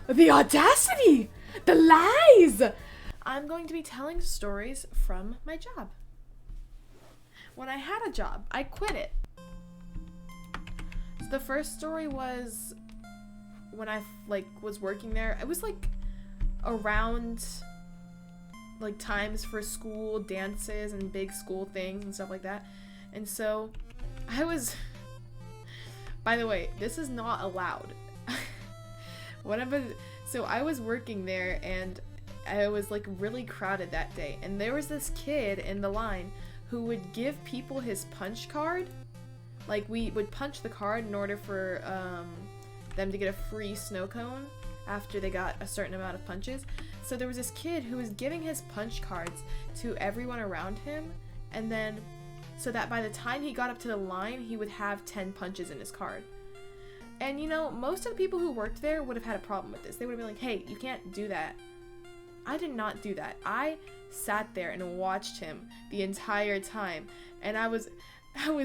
The audacity! The lies! I'm going to be telling stories from my job. When I had a job, I quit it. So the first story was when I was working there. It was around times for school dances and big school things and stuff like that. And so I was, by the way, this is not allowed. So I was working there and I was really crowded that day, and there was this kid in the line who would give people his punch card. We would punch the card in order for them to get a free snow cone after they got a certain amount of punches. So there was this kid who was giving his punch cards to everyone around him, and then so that by the time he got up to the line, he would have 10 punches in his card. And most of the people who worked there would have had a problem with this. They would have been like, hey, you can't do that. I did not do that. I sat there and watched him the entire time, and I was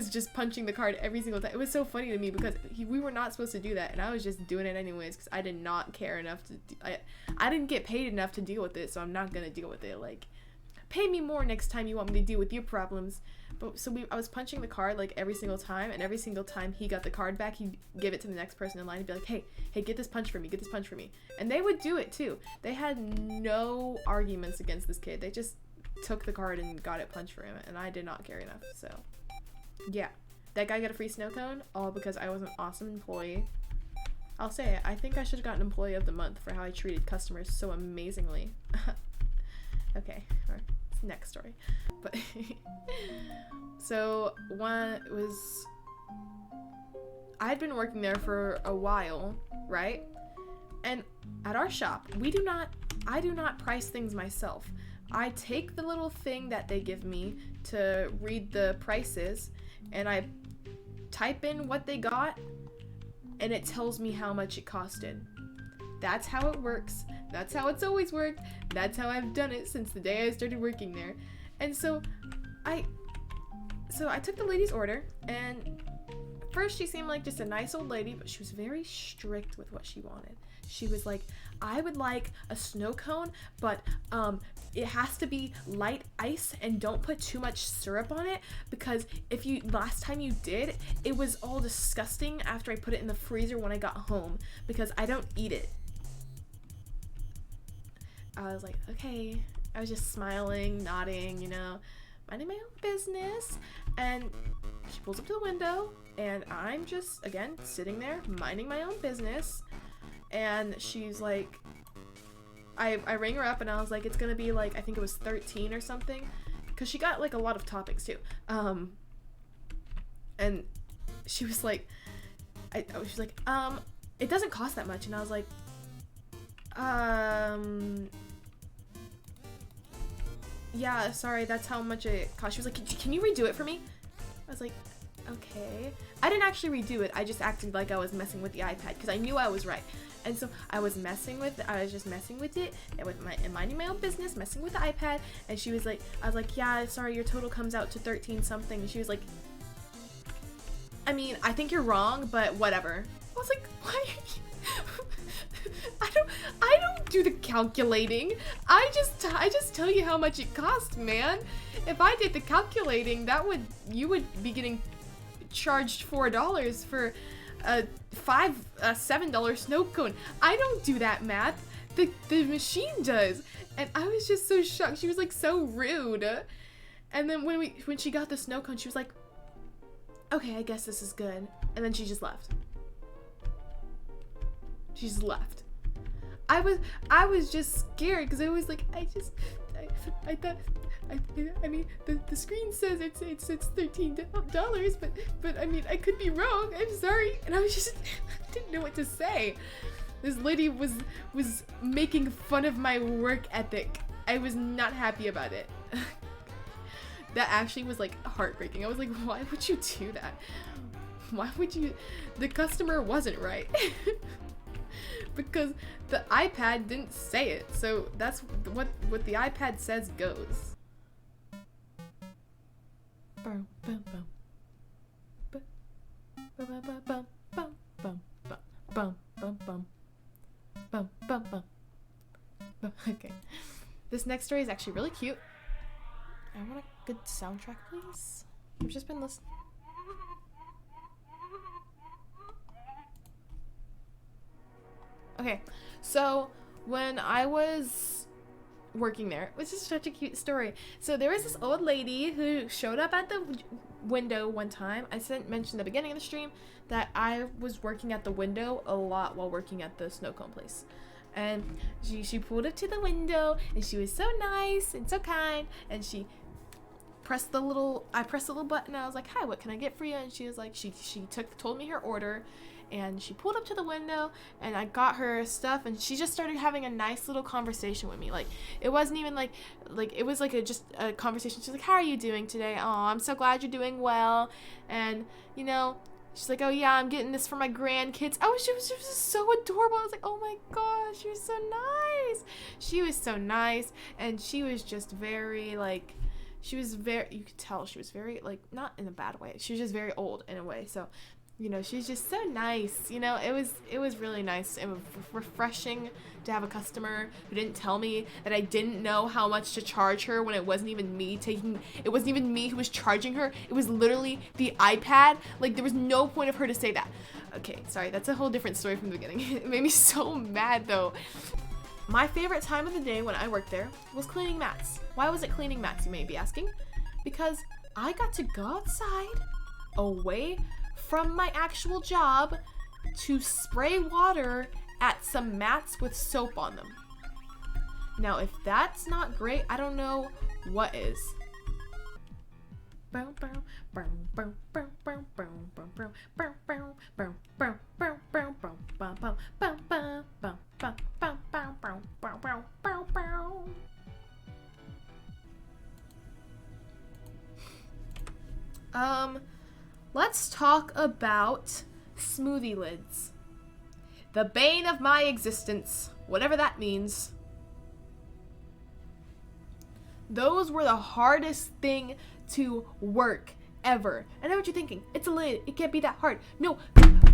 just punching the card every single time. It was so funny to me because we were not supposed to do that, and I was just doing it anyways because I did not care enough to. I didn't get paid enough to deal with it, so I'm not gonna deal with it. Pay me more next time you want me to deal with your problems. But I was punching the card every single time, and every single time he got the card back, he'd give it to the next person in line and be like, hey, get this punch for me, get this punch for me. And they would do it too. They had no arguments against this kid. They just took the card and got it punched for him, and I did not care enough. So yeah, that guy got a free snow cone all because I was an awesome employee. I'll say it, I think I should have gotten employee of the month for how I treated customers so amazingly. Okay, next story. But so I had been working there for a while, right? And at our shop, I do not price things myself. I take the little thing that they give me to read the prices, and I type in what they got, and it tells me how much it costed. That's how it works. That's how it's always worked. That's how I've done it since the day I started working there. And so I took the lady's order, and first she seemed like just a nice old lady, but she was very strict with what she wanted. She was like, I would like a snow cone, but it has to be light ice and don't put too much syrup on it, because last time you did, it was all disgusting after I put it in the freezer when I got home because I don't eat it. I was like, okay. I was just smiling, nodding, minding my own business. And she pulls up to the window, and I'm just, again, sitting there, minding my own business. And she's like, I rang her up, and I was like, it's gonna be I think it was 13 or something. Because she got, a lot of topics, too. And she was like, she's like, it doesn't cost that much. And I was like, yeah, sorry, that's how much it cost. She was like, can you redo it for me? I was like, okay. I didn't actually redo it. I just acted like I was messing with the iPad because I knew I was right. And so I was just messing with it and minding my own business, messing with the iPad. And she was like, I was like, yeah, sorry, your total comes out to 13 something. And she was like, I mean, I think you're wrong, but whatever. I was like, why? I don't do the calculating. I just tell you how much it costs, man. If I did the calculating, you would be getting charged $4 for a $7 snow cone. I don't do that math. The machine does. And I was just so shocked. She was so rude. And then when she got the snow cone, she was like, okay, I guess this is good. And then she just left. She just left. I was just scared because I was like, I thought, I mean, the screen says it's $13, but I mean, I could be wrong. I'm sorry. And I was just, I didn't know what to say. This lady was making fun of my work ethic. I was not happy about it. That actually was heartbreaking. I was like, why would you do that? Why would you? The customer wasn't right. Because the iPad didn't say it. So that's what the iPad says goes. Bum, bum, bum. Bum, bum, bum, bum, bum, bum, bum, bum, bum. bum, bum, bum. Okay. This next story is actually really cute. I want a good soundtrack, please. I've just been listening. Okay, so when I was working there, which is such a cute story. So there was this old lady who showed up at the window one time. I mentioned at the beginning of the stream that I was working at the window a lot while working at the snow cone place. And she pulled up to the window and she was so nice and so kind, and she pressed the little button. I was like, hi, what can I get for you? And she was like, she told me her order, and she pulled up to the window and I got her stuff, and she just started having a nice little conversation with me. Like, it wasn't even like it was like just a conversation. She's like, how are you doing today? Oh, I'm so glad you're doing well. And you know, she's like, oh yeah, I'm getting this for my grandkids. Oh, she was just so adorable. I was like, oh my gosh, she was so nice. She was so nice, and she was just very like, you could tell she was very like, not in a bad way. She was just very old in a way. So, you know, she's just so nice. You know, it was really nice. It was refreshing to have a customer who didn't tell me that I didn't know how much to charge her when it wasn't even me who was charging her. It was literally the iPad. Like, there was no point of her to say that. Okay, sorry, that's a whole different story from the beginning. It made me so mad though. My favorite time of the day when I worked there was cleaning mats. Why was it cleaning mats, you may be asking? Because I got to go outside, away from my actual job, to spray water at some mats with soap on them. Now, if that's not great, I don't know what is. Let's talk about smoothie lids. The bane of my existence, whatever that means. Those were the hardest thing to work ever. I know what you're thinking. It's a lid. It can't be that hard. No,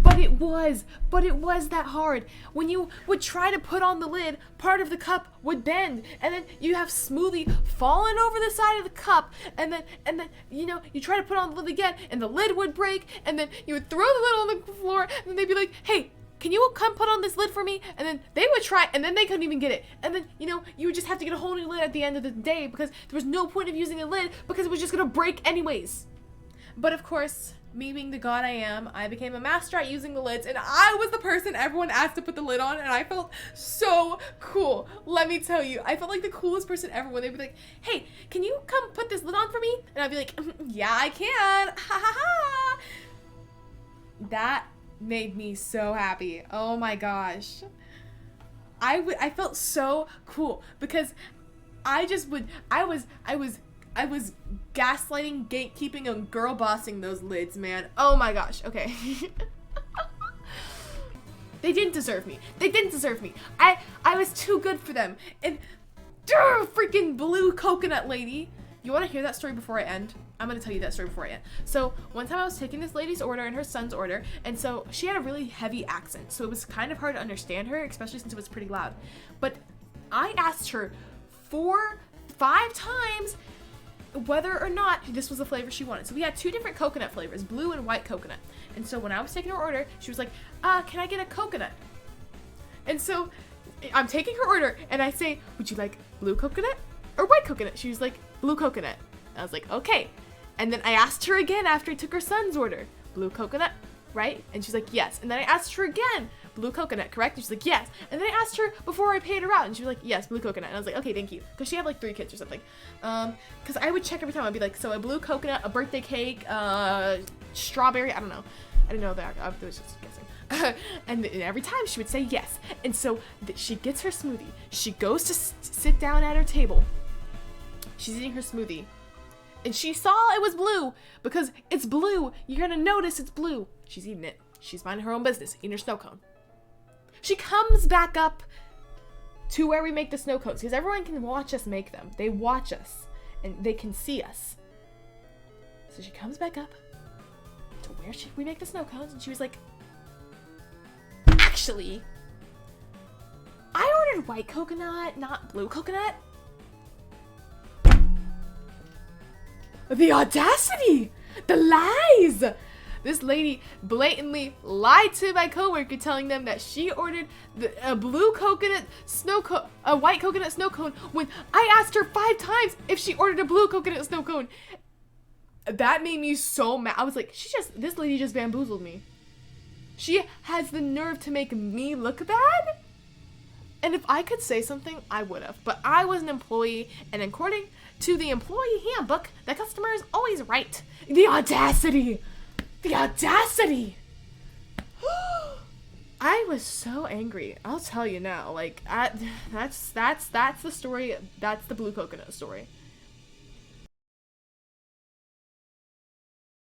but it was that hard. When you would try to put on the lid, part of the cup would bend, and then you have smoothie falling over the side of the cup, and then you know, you try to put on the lid again, and the lid would break, and then you would throw the lid on the floor, and then they'd be like, hey, can you come put on this lid for me? And then they would try, and then they couldn't even get it. And then, you know, you would just have to get a whole new lid at the end of the day, because there was no point of using a lid, because it was just gonna break anyways. But of course, me being the god I am, I became a master at using the lids, and I was the person everyone asked to put the lid on, and I felt so cool. Let me tell you, I felt like the coolest person ever when they'd be like, hey, can you come put this lid on for me? And I'd be like, yeah, I can. Ha ha ha. That made me so happy. Oh my gosh. I felt so cool, because I was gaslighting, gatekeeping, and girl bossing those lids, man. Oh my gosh. Okay. They didn't deserve me. I was too good for them. And freaking blue coconut lady. You want to hear that story before I end? I'm going to tell you that story before I end. So one time I was taking this lady's order and her son's order, and so she had a really heavy accent, so it was kind of hard to understand her, especially since it was pretty loud. But I asked her 4-5 times whether or not this was the flavor she wanted. So we had 2 different coconut flavors, blue and white coconut. And so when I was taking her order, she was like, can I get a coconut? And so I'm taking her order and I say, would you like blue coconut or white coconut? She was like, blue coconut. I was like, okay. And then I asked her again after I took her son's order, blue coconut, right? And she's like, yes. And then I asked her again, blue coconut, correct? And she's like, yes. And then I asked her before I paid her out, and she was like, yes, blue coconut. And I was like, okay, thank you. Because she had like 3 kids or something. Because I would check every time. I'd be like, so a blue coconut, a birthday cake, strawberry, I don't know. I didn't know that. I was just guessing. And every time she would say yes. And so she gets her smoothie. She goes to sit down at her table. She's eating her smoothie. And she saw it was blue, because it's blue. You're gonna notice it's blue. She's eating it. She's minding her own business, eating her snow cone. She comes back up to where we make the snow cones, because everyone can watch us make them. They watch us, and they can see us. So she comes back up to where we make the snow cones, and she was like, actually, ordered white coconut, not blue coconut. The audacity! The lies! This lady blatantly lied to my coworker, telling them that she ordered a blue coconut snow cone, a white coconut snow cone, when I asked her 5 times if she ordered a blue coconut snow cone. That made me so mad. I was like, this lady just bamboozled me. She has the nerve to make me look bad? And if I could say something, I would have. But I was an employee, and according to the employee handbook, the customer is always right. The audacity! The audacity! I was so angry. I'll tell you now. Like, that's the story. That's the blue coconut story.